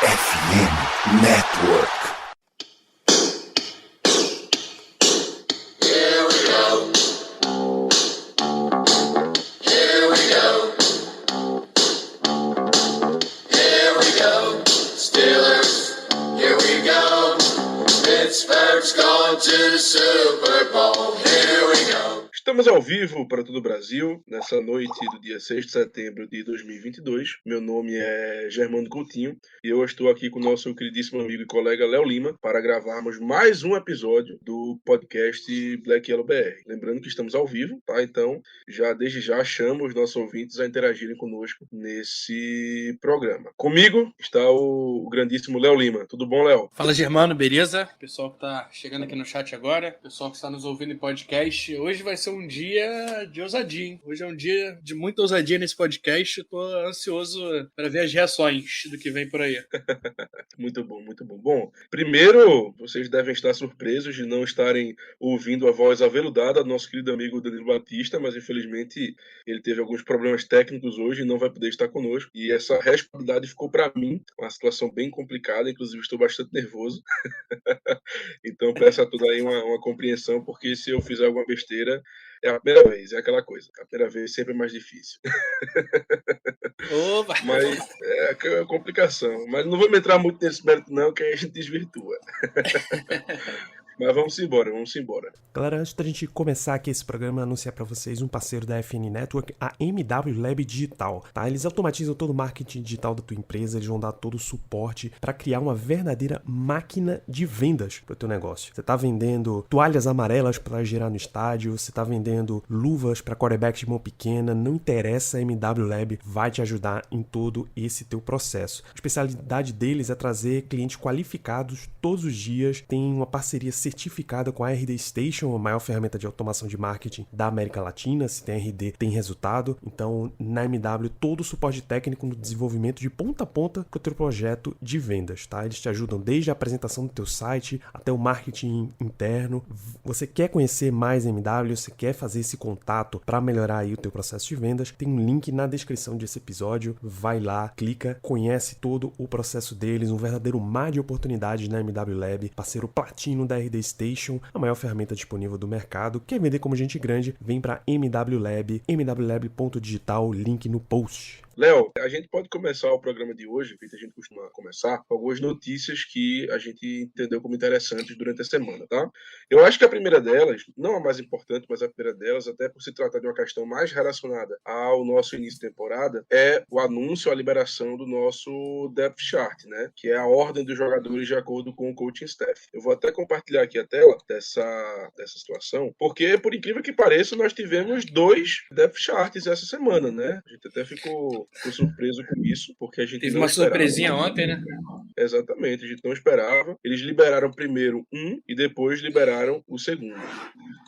FM Network. Here we go. Here we go. Here we go. Steelers, here we go. Pittsburgh's going to the Super Bowl. Here we go. Estamos ao vivo para todo o Brasil, nessa noite do dia 6 de setembro de 2022. Meu nome é Germano Coutinho e eu estou aqui com o nosso queridíssimo amigo e colega Léo Lima para gravarmos mais um episódio do podcast Black Yellow BR. Lembrando que estamos ao vivo, tá? Então, desde já chamo os nossos ouvintes a interagirem conosco nesse programa. Comigo está o grandíssimo Léo Lima. Tudo bom, Léo? Fala, Germano, beleza? Pessoal que tá chegando aqui no chat agora, pessoal que está nos ouvindo em podcast. Hoje vai ser um dia de ousadia, hein? Hoje é um dia de muita ousadia nesse podcast. Eu tô ansioso para ver as reações do que vem por aí. Muito bom, muito bom. Bom, primeiro, vocês devem estar surpresos de não estarem ouvindo a voz aveludada do nosso querido amigo Danilo Batista, mas infelizmente ele teve alguns problemas técnicos hoje e não vai poder estar conosco. E essa responsabilidade ficou para mim, uma situação bem complicada, inclusive estou bastante nervoso. Então peço a todos aí uma compreensão, porque se eu fizer alguma besteira, é a primeira vez, é aquela coisa. A primeira vez sempre é mais difícil. Opa! Mas é complicação. Mas não vou me entrar muito nesse mérito não, que aí a gente desvirtua. Mas vamos embora. Galera, antes da gente começar aqui esse programa, anunciar para vocês um parceiro da FN Network, a MW Lab Digital, tá? Eles automatizam todo o marketing digital da tua empresa, eles vão dar todo o suporte para criar uma verdadeira máquina de vendas para o teu negócio. Você tá vendendo toalhas amarelas para girar no estádio, você tá vendendo luvas para quarterback de mão pequena, não interessa, a MW Lab vai te ajudar em todo esse teu processo. A especialidade deles é trazer clientes qualificados todos os dias, tem uma parceria certificada com a RD Station, a maior ferramenta de automação de marketing da América Latina. Se tem RD, tem resultado. Então, na MW, todo o suporte técnico no desenvolvimento de ponta a ponta para o teu projeto de vendas, tá? Eles te ajudam desde a apresentação do teu site até o marketing interno. Você quer conhecer mais MW, você quer fazer esse contato para melhorar aí o teu processo de vendas, tem um link na descrição desse episódio. Vai lá, clica, conhece todo o processo deles, um verdadeiro mar de oportunidades na MW Lab, parceiro platino da RD Station, a maior ferramenta disponível do mercado. Quer vender como gente grande? Vem para MW Lab, mwlab.digital, link no post. Léo, a gente pode começar o programa de hoje, feito a gente costuma começar, com algumas notícias que a gente entendeu como interessantes durante a semana, tá? Eu acho que a primeira delas, não a mais importante, mas a primeira delas, até por se tratar de uma questão mais relacionada ao nosso início de temporada, é o anúncio, a liberação do nosso Depth Chart, né? Que é a ordem dos jogadores de acordo com o coaching staff. Eu vou até compartilhar aqui a tela dessa situação, porque, por incrível que pareça, nós tivemos 2 Depth Charts essa semana, né? A gente até ficou surpreso com isso, porque a gente Teve não uma esperava. surpresinha ontem, né? Exatamente, a gente não esperava. Eles liberaram primeiro um e depois liberaram o segundo.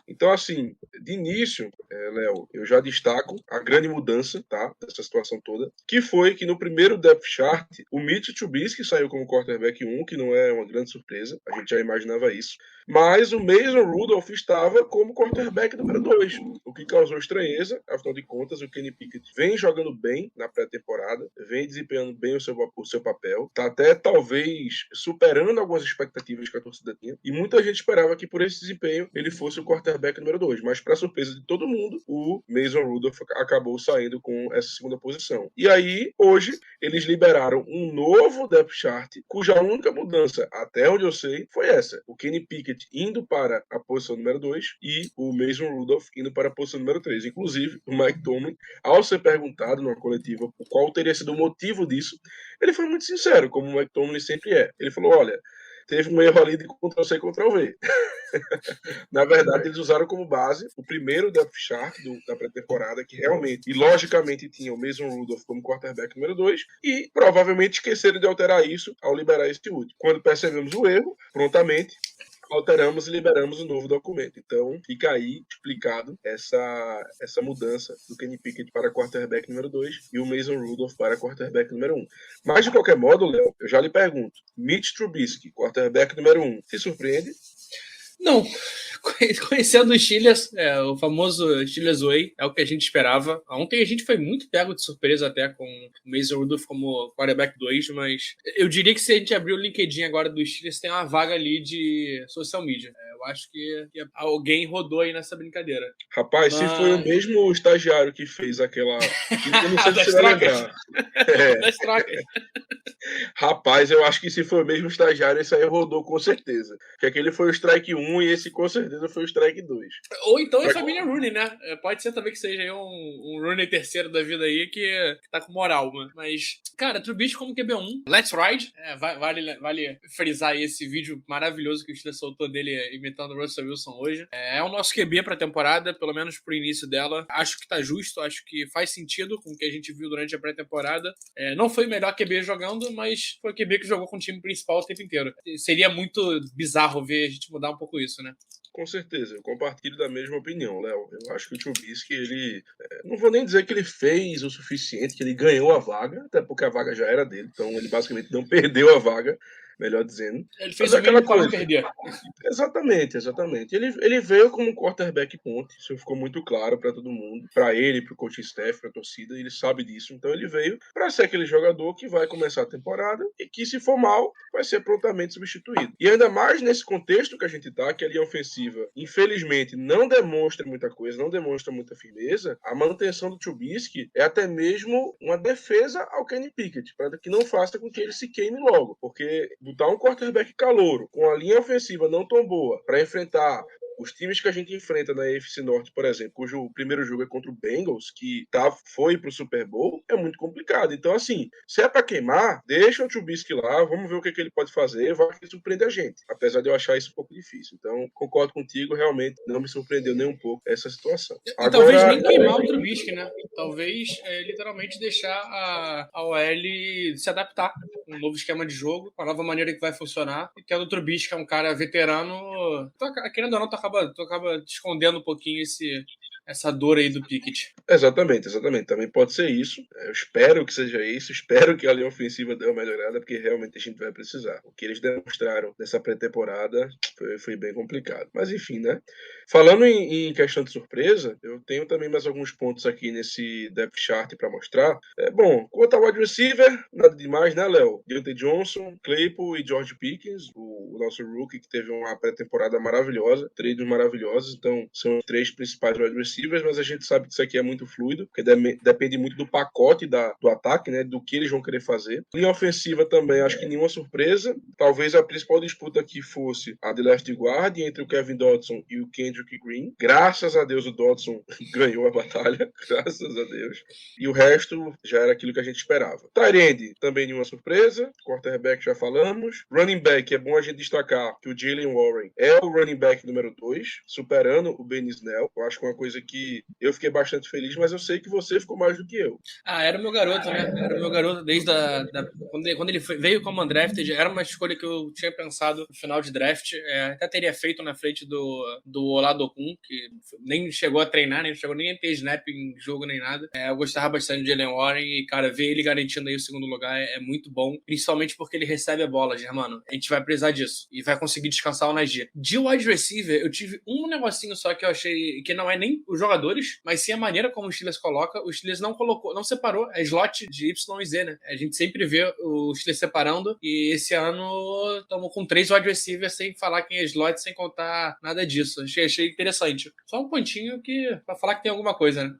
Então, assim, de início, Léo, eu já destaco a grande mudança, tá, dessa situação toda, que foi que no primeiro depth chart, o Mitch Trubisky saiu como quarterback 1, que não é uma grande surpresa, a gente já imaginava isso, mas o Mason Rudolph estava como quarterback número 2, o que causou estranheza. Afinal de contas, o Kenny Pickett vem jogando bem na pré-temporada, vem desempenhando bem o seu papel, tá até talvez superando algumas expectativas que a torcida tinha, e muita gente esperava que por esse desempenho ele fosse o quarterback número 2, mas para surpresa de todo mundo, o Mason Rudolph acabou saindo com essa segunda posição. E aí, hoje, eles liberaram um novo depth chart, cuja única mudança, até onde eu sei, foi essa: o Kenny Pickett indo para a posição número 2 e o Mason Rudolph indo para a posição número 3. Inclusive, o Mike Tomlin, ao ser perguntado numa coletiva qual teria sido o motivo disso, ele foi muito sincero, como o Mike Tomlin sempre é. Ele falou: olha, teve um erro ali de Ctrl-C e Ctrl-V. Na verdade, eles usaram como base o primeiro depth chart da pré-temporada, que realmente e logicamente tinha o Mason Rudolph como quarterback número 2, e provavelmente esqueceram de alterar isso ao liberar esse último. Quando percebemos o erro, prontamente alteramos e liberamos um novo documento. Então, fica aí explicado essa mudança do Kenny Pickett para quarterback número 2 e o Mason Rudolph para quarterback número 1. Mas, de qualquer modo, Léo, eu já lhe pergunto, Mitch Trubisky, quarterback número 1, se surpreende? Não, Conhecendo o Steelers, o famoso Steelers Way, é o que a gente esperava. Ontem a gente foi muito pego de surpresa até com o Mason Rudolph como quarterback 2, mas eu diria que se a gente abrir o LinkedIn agora do Steelers, tem uma vaga ali de social media. Eu acho que alguém rodou aí nessa brincadeira. Rapaz, se foi o mesmo estagiário que fez aquela... Eu não sei se você vai lembrar. Das trocas. Rapaz, eu acho que se foi o mesmo estagiário, esse aí rodou com certeza. Que aquele foi o strike 1 e esse com certeza foi o strike 2. Ou então é família Rooney, né? Pode ser também que seja aí um Rooney terceiro da vida aí que tá com moral, mano. Mas, cara, Trubisky como QB1, let's ride. Vale frisar aí esse vídeo maravilhoso que o Steelers soltou dele imitando o Russell Wilson hoje. É o nosso QB pra temporada, pelo menos pro início dela. Acho que tá justo, acho que faz sentido com o que a gente viu durante a pré-temporada. Não foi o melhor QB jogando, mas foi o QB que jogou com o time principal o tempo inteiro. Seria muito bizarro ver a gente mudar um pouco isso, né? Com certeza, eu compartilho da mesma opinião, Léo. Eu acho que o Trubisky, ele... Não vou nem dizer que ele fez o suficiente, que ele ganhou a vaga, até porque a vaga já era dele, então ele basicamente não perdeu a vaga, melhor dizendo. Ele fez o mínimo para não perder. Exatamente. Ele veio como um quarterback ponte, isso ficou muito claro para todo mundo, para ele, para o coaching staff, para a torcida, ele sabe disso. Então ele veio para ser aquele jogador que vai começar a temporada e que, se for mal, vai ser prontamente substituído. E ainda mais nesse contexto que a gente tá, que a linha ofensiva, infelizmente, não demonstra muita coisa, não demonstra muita firmeza, a manutenção do Trubisky é até mesmo uma defesa ao Kenny Pickett, para que não faça com que ele se queime logo, porque botar um quarterback calouro com a linha ofensiva não tão boa para enfrentar os times que a gente enfrenta na AFC Norte, por exemplo, cujo primeiro jogo é contra o Bengals, que foi pro Super Bowl, é muito complicado. Então, assim, se é pra queimar, deixa o Trubisky lá, vamos ver o que ele pode fazer, vai surpreender a gente. Apesar de eu achar isso um pouco difícil. Então, concordo contigo, realmente não me surpreendeu nem um pouco essa situação. E talvez nem queimar o Trubisky, né? Talvez, literalmente, deixar a OL se adaptar com um novo esquema de jogo, com a nova maneira que vai funcionar. E que o Trubisky é um cara veterano, querendo ou não, tu acaba escondendo um pouquinho essa dor aí do Pickett. Exatamente. Também pode ser isso. Eu espero que seja isso. Espero que a linha ofensiva dê uma melhorada, porque realmente a gente vai precisar. O que eles demonstraram nessa pré-temporada foi bem complicado. Mas enfim, né? Falando em questão de surpresa, eu tenho também mais alguns pontos aqui nesse depth chart para mostrar. Bom, quanto ao wide receiver, nada demais, né, Léo? Deontay Johnson, Claypool e George Pickens, o nosso rookie que teve uma pré-temporada maravilhosa, trades maravilhosos. Então, são os 3 principais wide receivers, mas a gente sabe que isso aqui é muito fluido, porque depende muito do pacote do ataque, né, do que eles vão querer fazer. Linha ofensiva também, acho que nenhuma surpresa. Talvez a principal disputa aqui fosse a de left guard entre o Kevin Dodson e o Kendrick Green. Graças a Deus o Dodson ganhou a batalha, graças a Deus. E o resto já era aquilo que a gente esperava. Tight end, também nenhuma surpresa. Quarterback já falamos. Running back, é bom a gente destacar que o Jalen Warren é o running back número 2, superando o Ben Snell. Eu acho que é uma coisa que eu fiquei bastante feliz, mas eu sei que você ficou mais do que eu. Era o meu garoto, né? Era o meu garoto desde quando ele veio como undrafted. Era uma escolha que eu tinha pensado no final de draft. Até teria feito na frente do Oladokun, que nem chegou a treinar, nem chegou nem a ter snap em jogo nem nada. Eu gostava bastante de Jalen Warren e, cara, ver ele garantindo aí o segundo lugar é muito bom, principalmente porque ele recebe a bola, Germano. A gente vai precisar disso e vai conseguir descansar o Najee. De wide receiver, eu tive um negocinho só que eu achei que não é nem os jogadores, mas sim a maneira como o Steelers coloca. O Steelers não separou a slot de Y e Z, né? A gente sempre vê o Steelers separando e esse ano estamos com 3 wide receivers sem falar quem é slot, sem contar nada disso. Achei interessante. Só um pontinho pra falar que tem alguma coisa, né?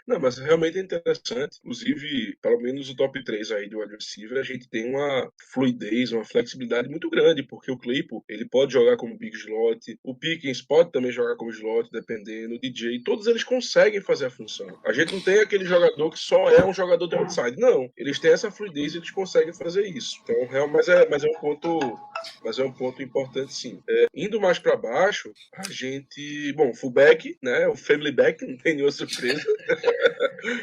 Não, mas realmente é interessante. Inclusive, pelo menos o top 3 aí do wide receiver, a gente tem uma fluidez, uma flexibilidade muito grande, porque o Claypool, ele pode jogar como big slot, o Pickens pode também jogar como slot, dependendo, o DJ, todos eles conseguem fazer a função. A gente não tem aquele jogador que só é um jogador de outside, não. Eles têm essa fluidez e eles conseguem fazer isso. Então, mas é um ponto importante, sim. Indo mais para baixo, a gente... Bom, fullback, né? O family back, não tem nenhuma surpresa.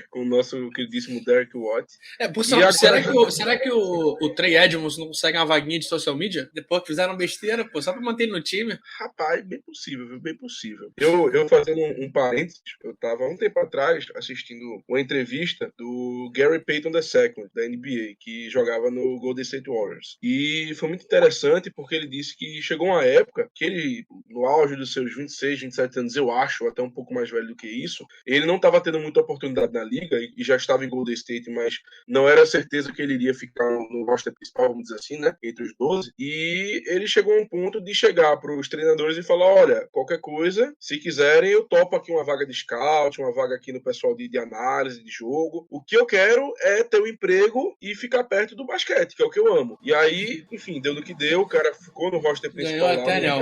com o nosso queridíssimo Derek Watt. Por E sinal, agora- será que o Trey Edmonds não consegue uma vaguinha de social media? Depois que fizeram besteira, pô, só pra manter ele no time. Rapaz, bem possível, viu? Bem possível. Eu fazendo um parênteses, eu tava há um tempo atrás assistindo uma entrevista do Gary Payton II, da NBA, que jogava no Golden State Warriors. E foi muito interessante porque ele disse que chegou uma época que ele, no auge dos seus 26, 27 anos, eu acho, até um pouco mais velho do que isso, ele não estava tendo muita oportunidade na liga e já estava em Golden State, mas não era certeza que ele iria ficar no roster principal, vamos dizer assim, né? Entre os 12. E ele chegou a um ponto de chegar para os treinadores e falar: olha, qualquer coisa, se quiserem, eu topo aqui uma vaga de scout, uma vaga aqui no pessoal de análise de jogo. O que eu quero é ter um emprego e ficar perto do basquete, que é o que eu amo. E aí, enfim, deu no que deu, o cara ficou no roster principal. Ganhou até anel.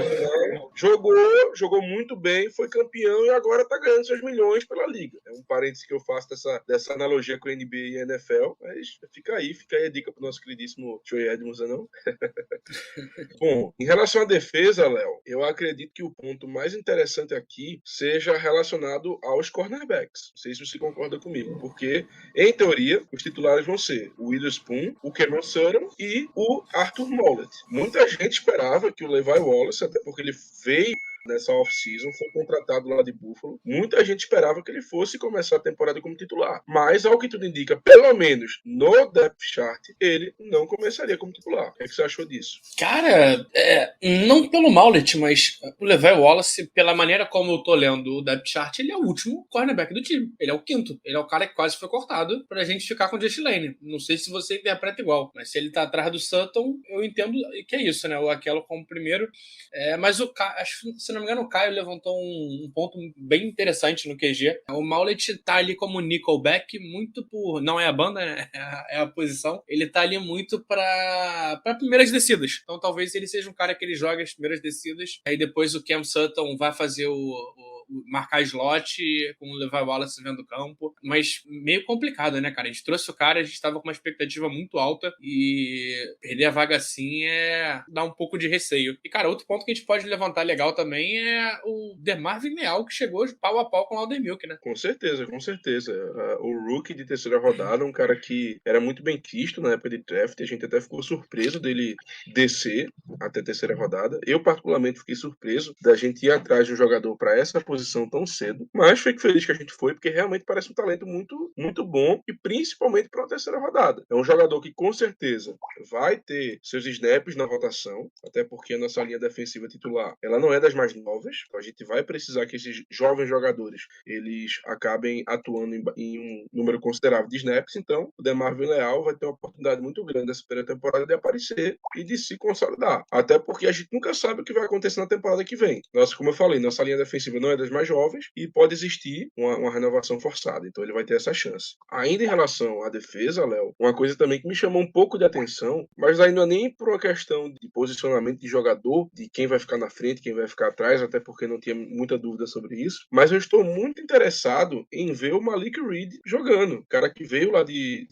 Jogou muito bem, foi campeão e agora tá ganhando seus milhões pela liga. É um parênteses que eu faço dessa analogia com a NBA e a NFL, mas fica aí a dica pro nosso queridíssimo Trey Edmonds, não? Bom, em relação à defesa, Léo, eu acredito que o ponto mais interessante aqui seja relacionado aos cornerbacks. Não sei se você concorda comigo, porque, em teoria, os titulares vão ser o Witherspoon, o Cameron Sutton e o Arthur Mollett. Muita gente esperava que o Levi Wallace, até porque ele veio nessa off-season, foi contratado lá de Buffalo. Muita gente esperava que ele fosse começar a temporada como titular. Mas, ao que tudo indica, pelo menos no depth chart, ele não começaria como titular. O que você achou disso? Cara, não pelo Maulet, mas o Levi Wallace, pela maneira como eu tô lendo o depth chart, ele é o último cornerback do time. Ele é o quinto. Ele é o cara que quase foi cortado pra gente ficar com o Josh Lane. Não sei se você interpreta igual, mas se ele tá atrás do Sutton, eu entendo que é isso, né? O Aquelo como primeiro. Mas acho, se não me engano, o Caio levantou um ponto bem interessante no QG. O Maulet tá ali como nickelback muito por... Não é a banda, né? É a posição. Ele tá ali muito pra primeiras descidas. Então talvez ele seja um cara que ele joga as primeiras descidas. Aí depois o Cam Sutton vai fazer marcar slot com o Levi Wallace vendo o campo, mas meio complicado, né, cara? A gente trouxe o cara, a gente tava com uma expectativa muito alta e perder a vaga assim dá um pouco de receio. E, cara, outro ponto que a gente pode levantar legal também é o DeMarvin Leal, que chegou pau a pau com o Aldermilk, né? Com certeza, com certeza. O rookie de terceira rodada, um cara que era muito bem quisto na época de draft, a gente até ficou surpreso dele descer até a terceira rodada. Eu, particularmente, fiquei surpreso da gente ir atrás de um jogador para essa posição tão cedo, mas fico feliz que a gente foi, porque realmente parece um talento muito, muito bom e principalmente para a terceira rodada. É um jogador que com certeza vai ter seus snaps na rotação, até porque a nossa linha defensiva titular, ela não é das mais novas, então a gente vai precisar que esses jovens jogadores, eles acabem atuando em um número considerável de snaps, então o DeMarvin Leal vai ter uma oportunidade muito grande nessa primeira temporada de aparecer e de se consolidar, até porque a gente nunca sabe o que vai acontecer na temporada que vem. Nossa, como eu falei, nossa linha defensiva não é das mais jovens e pode existir uma renovação forçada, então ele vai ter essa chance. Ainda em relação à defesa, Léo, uma coisa também que me chamou um pouco de atenção, mas ainda nem por uma questão de posicionamento de jogador, de quem vai ficar na frente, quem vai ficar atrás, até porque não tinha muita dúvida sobre isso, mas eu estou muito interessado em ver o Malik Reed jogando, um cara que veio lá de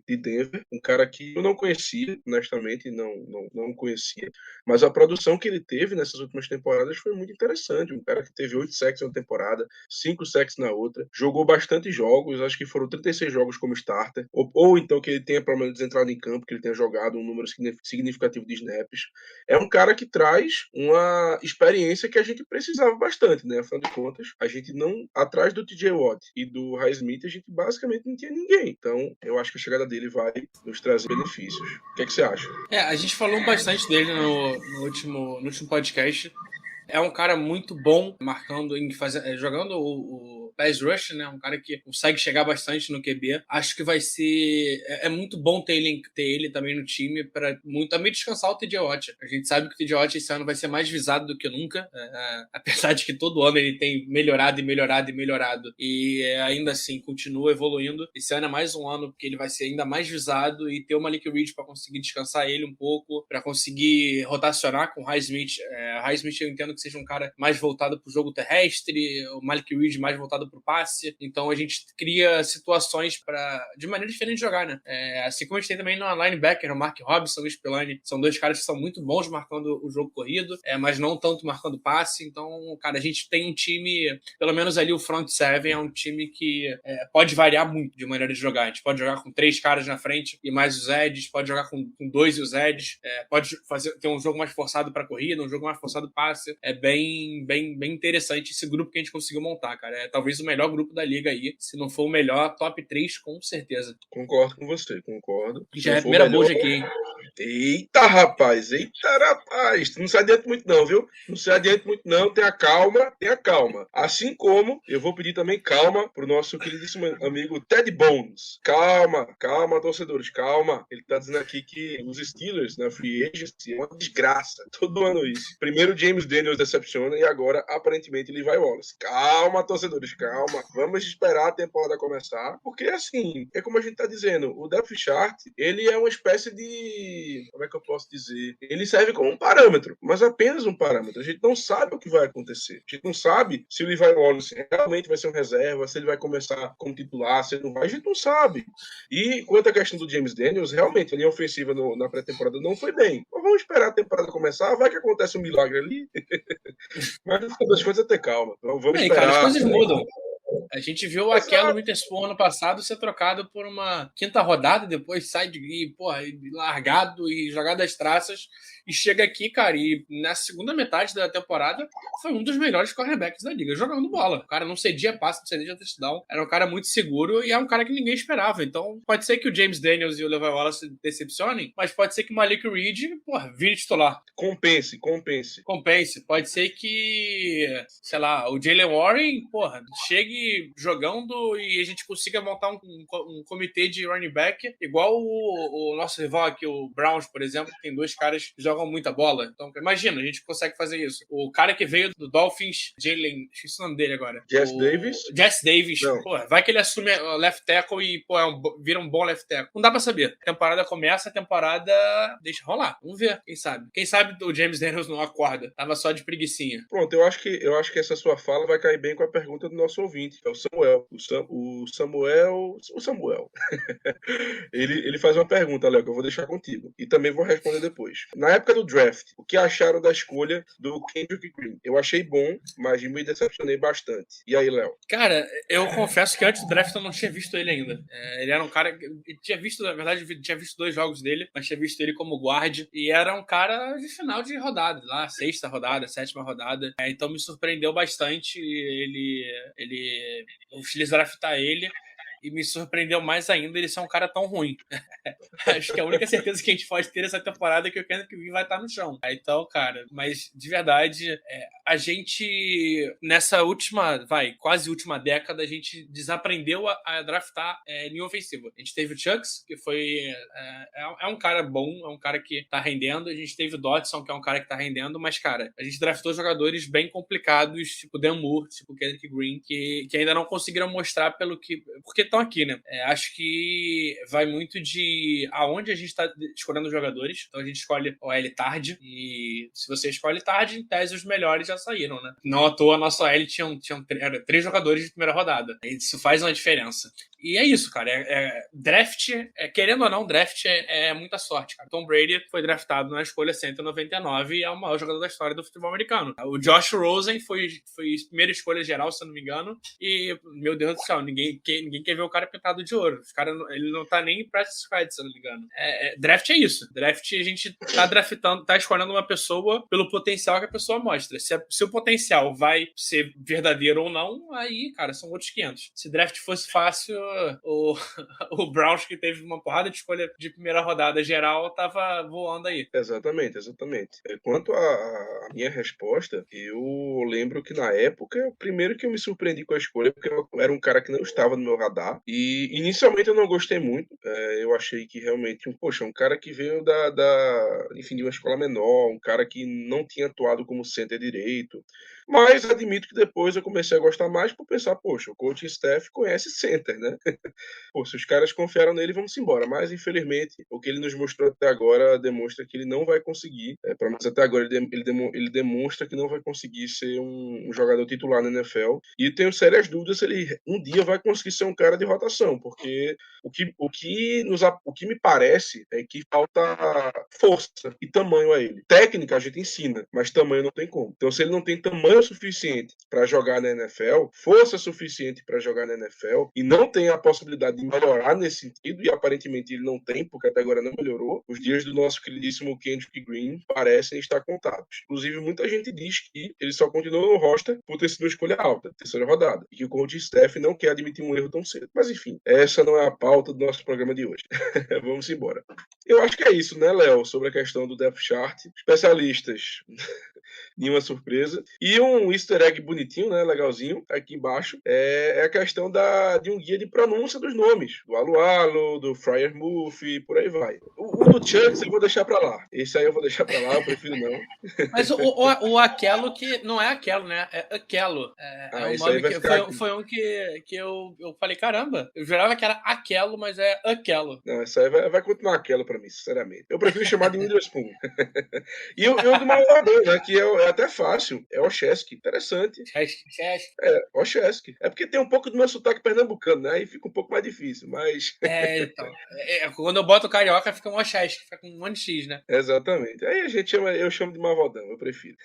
Denver, um cara que eu não conhecia, honestamente, não conhecia, mas a produção que ele teve nessas últimas temporadas foi muito interessante, um cara que teve 8 sacks na temporada, 5 sacks na outra, jogou bastante jogos, acho que foram 36 jogos como starter, ou então que ele tenha pelo menos entrado em campo, que ele tenha jogado um número significativo de snaps. É um cara que traz uma experiência que a gente precisava bastante, né? Afinal de contas, a gente não, atrás do TJ Watt e do Highsmith, a gente basicamente não tinha ninguém. Então, eu acho que a chegada dele vai nos trazer benefícios. O que é que você acha? A gente falou bastante dele no último podcast. É um cara muito bom marcando, jogando o pass rush, né? Um cara que consegue chegar bastante no QB. Acho que vai ser... É muito bom ter ele também no time para também descansar o TJ Watt. A gente sabe que o TJ Watt esse ano vai ser mais visado do que nunca. Apesar de que todo ano ele tem melhorado. E ainda assim continua evoluindo. Esse ano é mais um ano porque ele vai ser ainda mais visado e ter o Malik Reed para conseguir descansar ele um pouco, para conseguir rotacionar com o Highsmith. Highsmith eu entendo que seja um cara mais voltado para o jogo terrestre, o Malik Reed mais voltado voltado pro passe, então a gente cria situações de maneira diferente de jogar, né? Assim como a gente tem também no linebacker, o Mark Robinson e o Spillane, são dois caras que são muito bons marcando o jogo corrido, mas não tanto marcando passe, então, cara, a gente tem um time, pelo menos ali o front seven é um time que pode variar muito de maneira de jogar. A gente pode jogar com 3 caras na frente e mais os edges, pode jogar com 2 e os edges, pode ter um jogo mais forçado para corrida, um jogo mais forçado passe. É bem interessante esse grupo que a gente conseguiu montar, cara. É talvez o melhor grupo da liga aí, se não for o melhor, top 3 com certeza. Concordo com você, concordo. Já é a primeira bold aqui, hein? Eita, rapaz, tu não se adianta muito não, viu? Não se adianta muito não, tenha calma. Assim como eu vou pedir também calma pro nosso queridíssimo amigo Ted Bones. Calma, torcedores, calma. Ele tá dizendo aqui que os Steelers na Free Agency é uma desgraça. Todo ano isso. Primeiro James Daniels decepciona e agora aparentemente Levi Wallace. Calma, torcedores, calma. Vamos esperar a temporada começar, porque assim, é como a gente tá dizendo, o depth chart, ele é uma espécie de, como é que eu posso dizer? Ele serve como um parâmetro, mas apenas um parâmetro. A gente não sabe o que vai acontecer. A gente não sabe se o Levi Wallace realmente vai ser um reserva, se ele vai começar como titular, se ele não vai, a gente não sabe. E quanto à questão do James Daniels, realmente a linha ofensiva na pré-temporada não foi bem. Mas vamos esperar a temporada começar, vai que acontece um milagre ali. Mas no final das contas é ter calma. Então, vamos esperar. Cara, as coisas mudam. A gente viu aquela Witherspoon ano passado ser trocado por uma quinta rodada, depois sai largado e jogado às traças, e chega aqui, cara, e na segunda metade da temporada foi um dos melhores cornerbacks da liga, jogando bola. O cara não cedia passe, não cedia touchdown, era um cara muito seguro e é um cara que ninguém esperava. Então, pode ser que o James Daniels e o Levi Wallace decepcionem, mas pode ser que o Malik Reed, vire titular. Compense. Pode ser que, sei lá, o Jalen Warren, chegue jogando e a gente consiga montar um comitê de running back igual o nosso rival aqui, o Browns, por exemplo, que tem 2 caras que jogam muita bola. Então, imagina, a gente consegue fazer isso. O cara que veio do Dolphins, esqueci o nome dele agora. Jess Davis. Vai que ele assume o left tackle e vira um bom left tackle. Não dá pra saber. A temporada começa, a temporada deixa rolar. Vamos ver, quem sabe. Quem sabe o James Daniels não acorda. Tava só de preguicinha. Pronto, eu acho que essa sua fala vai cair bem com a pergunta do nosso ouvinte, que é o Samuel. O Samuel. ele faz uma pergunta, Léo, que eu vou deixar contigo. E também vou responder depois. Na época do draft, o que acharam da escolha do Kendrick Green? Eu achei bom, mas me decepcionei bastante. E aí, Léo? Cara, eu confesso que antes do draft eu não tinha visto ele ainda. Ele era um cara... Eu tinha visto, na verdade, tinha visto 2 jogos dele, mas tinha visto ele como guard. E era um cara de final de rodada, lá, 6ª rodada, 7ª rodada. Então me surpreendeu bastante eles draftar ele. E me surpreendeu mais ainda ele ser um cara tão ruim. Acho que a única certeza que a gente pode ter nessa temporada é que o Kendrick Green vai estar no chão. Então, cara, mas de verdade, a gente, nessa quase última década, a gente desaprendeu a draftar linha ofensiva. A gente teve o Chucks, que foi... É um cara bom, é um cara que tá rendendo. A gente teve o Dodson, que é um cara que tá rendendo. Mas, cara, a gente draftou jogadores bem complicados, tipo Dan Moore, tipo Kendrick Green, que ainda não conseguiram mostrar porque estão aqui, né? Acho que vai muito de aonde a gente tá escolhendo os jogadores. Então a gente escolhe o OL tarde, e se você escolhe tarde, em tese os melhores já saíram, né? Não à toa a nossa OL tinha 3 jogadores de primeira rodada. Isso faz uma diferença. E é isso, cara. Draft, querendo ou não, draft é muita sorte, cara. Tom Brady foi draftado na escolha 199 e é o maior jogador da história do futebol americano. O Josh Rosen foi primeira escolha geral, se eu não me engano. E, meu Deus do céu, ninguém quer ver o cara pintado de ouro. Ele não tá nem em practice squad, se eu não me engano. Draft é isso. Draft, a gente tá escolhendo uma pessoa pelo potencial que a pessoa mostra. Se o potencial vai ser verdadeiro ou não, aí, cara, são outros 500. Se draft fosse fácil, o Browns, que teve uma porrada de escolha de primeira rodada geral, tava voando aí. Exatamente. Quanto à minha resposta, eu lembro que na época, primeiro que eu me surpreendi com a escolha, porque eu era um cara que não estava no meu radar, e inicialmente eu não gostei muito. Eu achei que realmente, um cara que veio de uma escola menor, um cara que não tinha atuado como center direito, Mas admito que depois eu comecei a gostar mais por pensar, poxa, o coaching staff conhece center, né? Pô, se os caras confiaram nele, vamos embora. Mas, infelizmente, o que ele nos mostrou até agora demonstra que ele não vai conseguir, pelo menos até agora, ele demonstra que não vai conseguir ser um jogador titular na NFL. E tenho sérias dúvidas se ele um dia vai conseguir ser um cara de rotação, porque o que me parece é que falta força e tamanho a ele. Técnica a gente ensina, mas tamanho não tem como. Então, se ele não tem tamanho suficiente para jogar na NFL, força suficiente para jogar na NFL, e não tem a possibilidade de melhorar nesse sentido, e aparentemente ele não tem, porque até agora não melhorou, os dias do nosso queridíssimo Kendrick Green parecem estar contados. Inclusive, muita gente diz que ele só continua no roster por ter sido uma escolha alta, terceira rodada, e que o coach staff não quer admitir um erro tão cedo. Mas enfim, essa não é a pauta do nosso programa de hoje. Vamos embora. Eu acho que é isso, né, Léo, sobre a questão do depth chart. Especialistas, nenhuma surpresa. E um easter egg bonitinho, né, legalzinho, aqui embaixo, é a questão de um guia de pronúncia dos nomes. Do Alualo, do Friar Murphy, por aí vai. O do Chucks eu vou deixar pra lá. Esse aí eu vou deixar pra lá, eu prefiro não. Mas o Aquelo, que não é Aquelo, né? É Aquelo. É um nome que foi um que eu falei, caramba, eu jurava que era Aquelo, mas é Aquelo. Não, essa aí vai continuar Aquelo pra mim, sinceramente. Eu prefiro chamar de Witherspoon. E o do Malvadão, né, que é até fácil, é Oshesky. Interessante. Oshesky. É porque tem um pouco do meu sotaque pernambucano, né? Aí fica um pouco mais difícil, mas... Então. Quando eu boto carioca, fica um Oshesky, fica com um monte de X, né? Exatamente. Aí eu chamo de Malvadão, eu prefiro.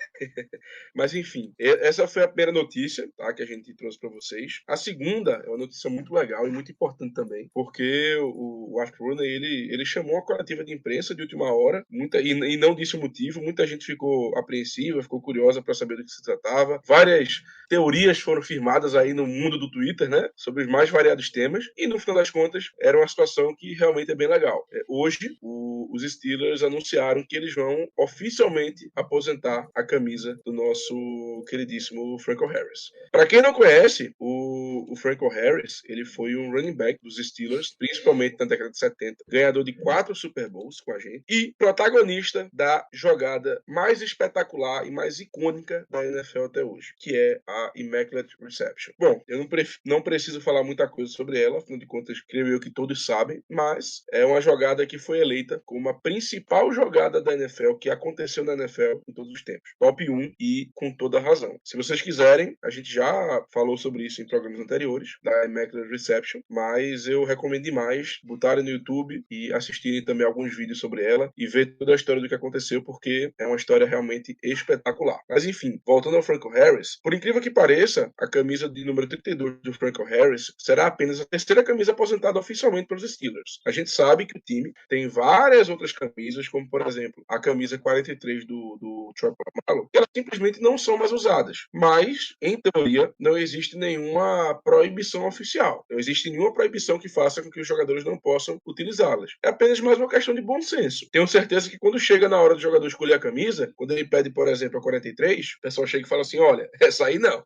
Mas enfim, essa foi a primeira notícia, tá, que a gente trouxe para vocês. A segunda é uma notícia muito legal e muito importante também, porque o Art Rooney, ele chamou uma coletiva de imprensa de última hora, e não disse o motivo. Muita gente ficou apreensiva, ficou curiosa para saber do que se tratava. Várias teorias foram firmadas aí no mundo do Twitter, né, sobre os mais variados temas, e no final das contas era uma situação que realmente é bem legal. Hoje, os Steelers anunciaram que eles vão oficialmente aposentar a camisa do nosso queridíssimo Franco Harris. Para quem não conhece, o Franco Harris, ele foi um running back dos Steelers, principalmente na década de 70, ganhador de 4 Super Bowls com a gente e protagonista da jogada mais espetacular e mais icônica da NFL até hoje, que é a Immaculate Reception. Bom, eu não preciso falar muita coisa sobre ela, afinal de contas, creio eu que todos sabem, mas é uma jogada que foi eleita como a principal jogada da NFL que aconteceu na NFL em todos os tempos. Top 1 e com toda razão. Se vocês quiserem, a gente já falou sobre isso em programas anteriores, da Immaculate Reception, mas eu recomendo demais botarem no YouTube e assistirem também alguns vídeos sobre ela e ver toda a história do que aconteceu, porque é uma história realmente espetacular. Mas enfim, voltando ao Franco Harris, por incrível que pareça, a camisa de número 32 do Franco Harris será apenas a terceira camisa aposentada oficialmente pelos Steelers. A gente sabe que o time tem várias outras camisas, como por exemplo, a camisa 43 do Troy Polamalu, que elas simplesmente não são mais usadas. Mas, em teoria, não existe nenhuma proibição oficial. Não existe nenhuma proibição que faça com que os jogadores não possam utilizá-las. É apenas mais uma questão de bom senso. Tenho certeza que quando chega na hora do jogador escolher a camisa, quando ele pede, por exemplo, a 43, o pessoal chega e fala assim, olha, essa aí não.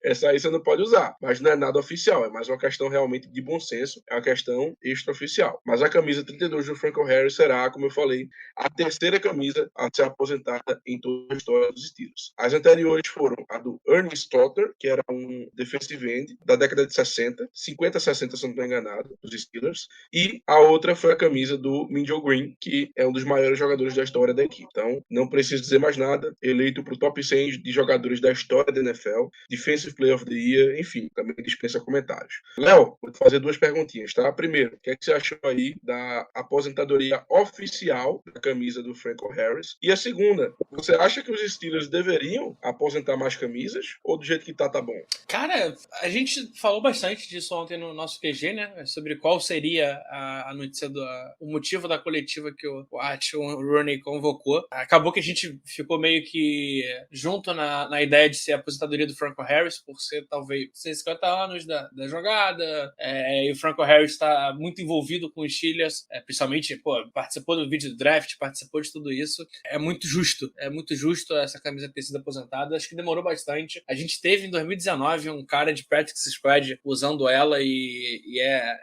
Essa aí você não pode usar. Mas não é nada oficial, é mais uma questão realmente de bom senso, é uma questão extraoficial. Mas a camisa 32 do Franco Harris será, como eu falei, a terceira camisa a ser aposentada em toda a história dos Steelers. As anteriores foram a do Ernie Stotter, que era um defensive end da década de 60, 50, 60, se não estou enganado, dos Steelers, e a outra foi a camisa do Minjo Green, que é um dos maiores jogadores da história da equipe. Então, não preciso dizer mais nada, eleito para o top 100 de jogadores da história da NFL, Defensive Player of the Year, enfim, também dispensa comentários. Léo, vou te fazer 2 perguntinhas, tá? Primeiro, o que é que você achou aí da aposentadoria oficial da camisa do Franco Harris? E a segunda, você acha que os Steelers deveriam aposentar mais camisas ou do jeito que tá bom? Cara, a gente falou bastante disso ontem no nosso QG, né? Sobre qual seria a notícia o motivo da coletiva que o Art Rooney convocou. Acabou que a gente ficou meio que junto na ideia de ser a aposentadoria do Franco Harris, por ser talvez 50 anos da jogada, e o Franco Harris está muito envolvido com os Steelers, principalmente, participou do vídeo do draft, participou de tudo isso. É muito justo essa camisa ter sido aposentada. Acho que demorou bastante. A gente teve em 2019 um cara de practice squad usando ela e é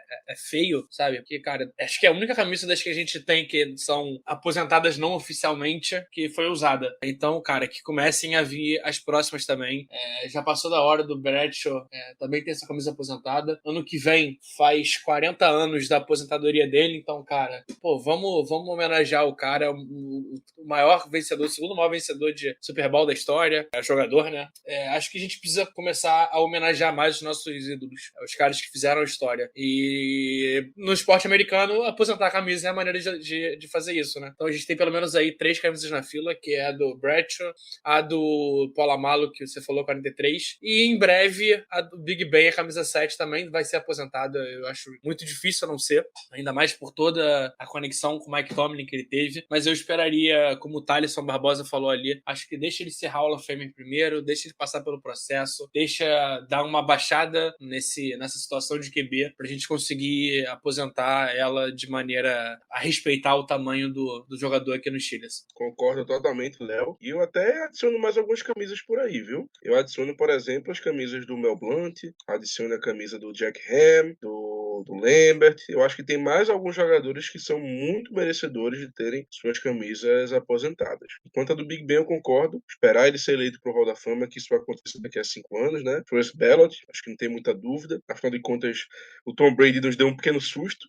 feio, sabe? Porque, cara, acho que é a única camisa das que a gente tem que são aposentadas não oficialmente que foi usada. Então, cara, que comecem a vir as próximas também. Já passou da hora do Bradshaw também ter essa camisa aposentada. Ano que vem faz 40 anos da aposentadoria dele, então, cara, pô, vamos homenagear o cara, o maior vencedor, o segundo maior vencedor de Super Bowl da história, jogador, né? Acho que a gente precisa começar a homenagear mais os nossos ídolos, os caras que fizeram a história. E no esporte americano, aposentar a camisa é a maneira de fazer isso, né? Então a gente tem pelo menos aí 3 camisas na fila, que é a do Bradshaw, a do Polamalu, que você falou, 43, e em breve a do Big Ben, a camisa 7 também vai ser aposentada. Eu acho muito difícil a não ser, ainda mais por toda a conexão com o Mike Tomlin que ele teve, mas eu esperaria, como o Thaleson Barbosa falou ali, acho que deixa ele ser Hall of Fame primeiro, deixa ele passar pelo processo, deixa dar uma baixada nessa situação de QB pra gente conseguir aposentar ela de maneira a respeitar o tamanho do jogador aqui no Steelers. Concordo totalmente, Léo. E eu até adiciono mais algumas camisas por aí, viu? Eu adiciono, por exemplo, as camisas do Mel Blount, adiciono a camisa do Jack Ham, do Lambert. Eu acho que tem mais alguns jogadores que são muito merecedores de terem suas camisas aposentadas. Enquanto a do Big Ben eu concordo, esperar ele ser eleito pro Hall da Fama, que isso vai acontecer daqui a 5 anos, né? First ballot, acho que não tem muita dúvida. Afinal de contas, o Tom Brady nos deu um pequeno susto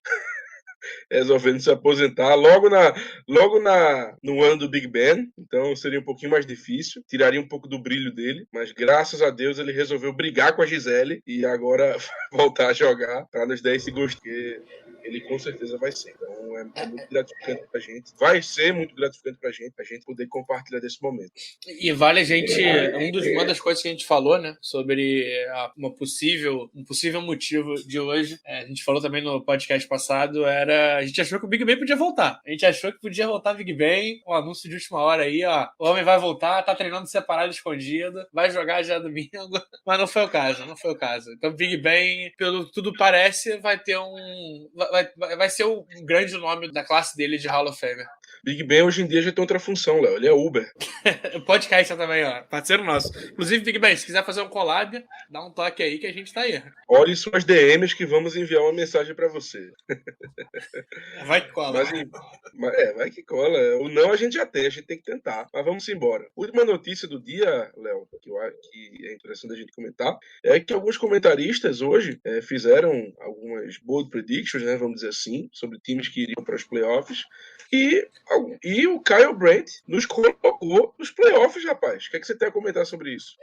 resolvendo se aposentar no ano do Big Ben, então seria um pouquinho mais difícil, tiraria um pouco do brilho dele, mas graças a Deus ele resolveu brigar com a Gisele e agora voltar a jogar para nos dar esse gosto que ele com certeza vai ser. Então é muito gratificante pra gente, vai ser muito gratificante pra gente a gente poder compartilhar desse momento. E vale a gente, uma das coisas que a gente falou, né, sobre um possível motivo de hoje, a gente falou também no podcast passado, a gente achou que o Big Ben podia voltar. A gente achou que podia voltar o Big Ben, um anúncio de última hora aí, ó, o homem vai voltar, tá treinando separado, escondido, vai jogar já domingo, mas não foi o caso. Então o Big Ben, pelo que tudo parece, vai ser um grande nome da classe dele de Hall of Fame. Big Ben hoje em dia já tem outra função, Léo, ele é Uber. Podcast também, ó, parceiro nosso. Inclusive, Big Ben, se quiser fazer um collab, dá um toque aí que a gente tá aí. Olhe suas DMs que vamos enviar uma mensagem pra você. Vai que cola. Vai que cola. O não a gente já tem, a gente tem que tentar. Mas vamos embora. Última notícia do dia, Léo, que é interessante a gente comentar, é que alguns comentaristas hoje fizeram algumas bold predictions, né, vamos dizer assim, sobre times que iriam para os playoffs. E o Kyle Brandt nos colocou nos playoffs, rapaz. O que é que você tem a comentar sobre isso?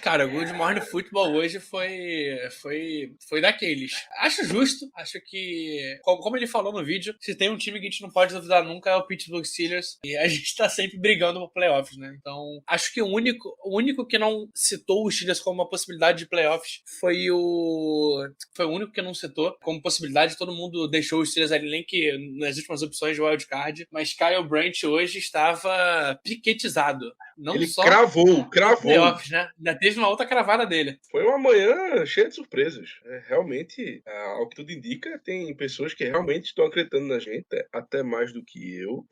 Cara, o Good Morning Football hoje foi daqueles. Acho justo, acho que, como ele falou no vídeo, se tem um time que a gente não pode duvidar nunca é o Pittsburgh Steelers, e a gente tá sempre brigando por playoffs, né? Então, acho que o único que não citou os Steelers como uma possibilidade de playoffs foi o único que não citou como possibilidade. Todo mundo deixou os Steelers ali nem que nas últimas opções de wildcard, mas Kyle Brandt hoje estava piquetizado. Não ele só cravou. Playoffs, né? Ainda teve uma outra cravada dele. Foi uma manhã cheia de surpresas. Realmente, ao que tudo indica, tem pessoas que realmente estão acreditando na gente, até mais do que eu.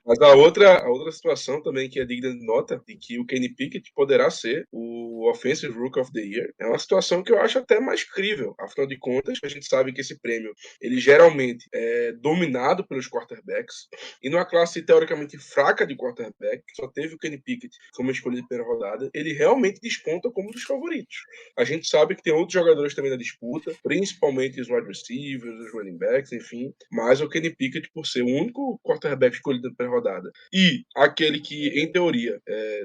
Mas a outra situação também que é digna de nota, de que o Kenny Pickett poderá ser o Offensive Rookie of the Year, é uma situação que eu acho até mais crível. Afinal de contas, a gente sabe que esse prêmio, ele geralmente é dominado pelos quarterbacks, e numa classe teoricamente fraca de quarterback, que só teve o Kenny Pickett como escolha de primeira rodada, ele realmente desponta como um dos favoritos. A gente sabe que tem outros jogadores também na disputa, principalmente os wide receivers, os running backs, enfim, mas o Kenny Pickett, por ser o único quarterback escolhido na primeira rodada e aquele que, em teoria,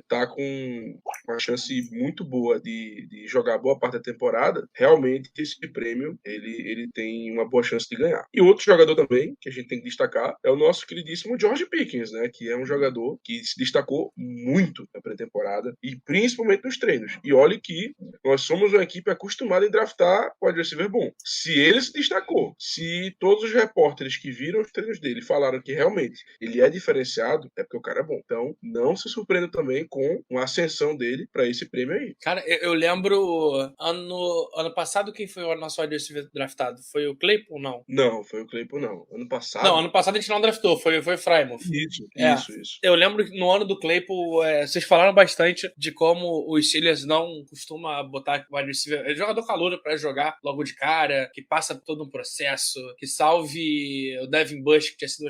tá com uma chance muito boa de jogar boa parte da temporada, realmente esse prêmio ele tem uma boa chance de ganhar. E outro jogador também que a gente tem que destacar é o nosso queridíssimo George Pickens, né, que é um jogador que se destacou muito na pré-temporada e principalmente nos treinos. E olhe que nós somos uma equipe acostumada em draftar wide receiver bom. Se ele se destacou, se todos os repórteres que viram os treinos dele falaram que realmente ele é diferenciado, é porque o cara é bom. Então, não se surpreenda também com uma ascensão dele para esse prêmio aí. Cara, eu lembro ano passado quem foi o nosso wide receiver draftado? Foi o Claypool, não? Não, foi o Claypool, não. Ano passado... Não, ano passado a gente não draftou, foi o Frymouth. Isso. Eu lembro que no ano do Claypool, vocês falaram bastante de como os Steelers não costuma botar wide receiver, jogador calouro pra jogar logo de cara, que passa por todo um processo, que salve o Devin Bush, que tinha sido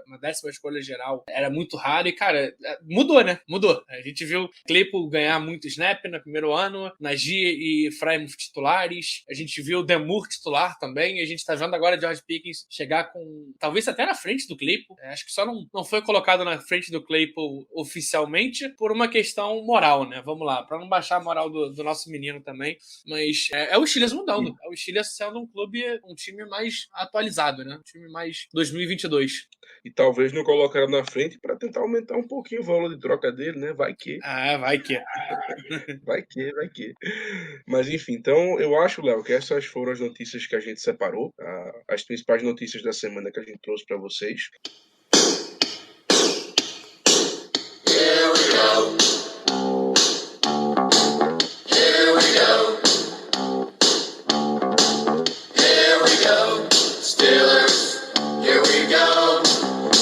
uma 10ª escolha geral. Era muito raro e, cara, mudou, né? Mudou. A gente viu Claypool ganhar muito snap no primeiro ano, Najee e Frymouth titulares, a gente viu o Demur titular também, e a gente tá vendo agora George Pickens chegar com, talvez até na frente do Claypool. Acho que só não foi colocado na frente do Claypool oficialmente por uma questão moral, né? Vamos lá, pra não baixar a moral do nosso menino também, mas é o Steelers mudando, é o Steelers sendo um time mais atualizado, né? Um time mais 2022. E talvez não colocaram na frente para tentar aumentar um pouquinho o valor de troca dele, né? Vai que. Vai que. Vai que. Mas enfim, então eu acho, Léo, que essas foram as notícias que a gente separou, as principais notícias da semana que a gente trouxe para vocês. Here we go. Here we go. Here we go. Steelers, here we go.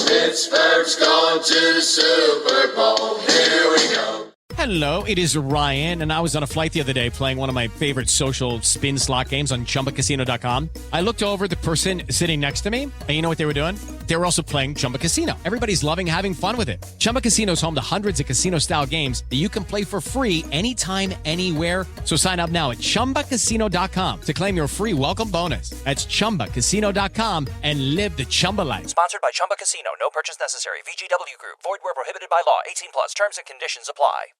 Pittsburgh's going to the Super Bowl. Here we go. Hello, it is Ryan, and I was on a flight the other day playing one of my favorite social spin slot games on ChumbaCasino.com. I looked over at the person sitting next to me, and you know what they were doing? They were also playing Chumba Casino. Everybody's loving having fun with it. Chumba Casino is home to hundreds of casino-style games that you can play for free anytime, anywhere. So sign up now at ChumbaCasino.com to claim your free welcome bonus. That's ChumbaCasino.com and live the Chumba life. Sponsored by Chumba Casino. No purchase necessary. VGW Group. Void where prohibited by law. 18+. Terms and conditions apply.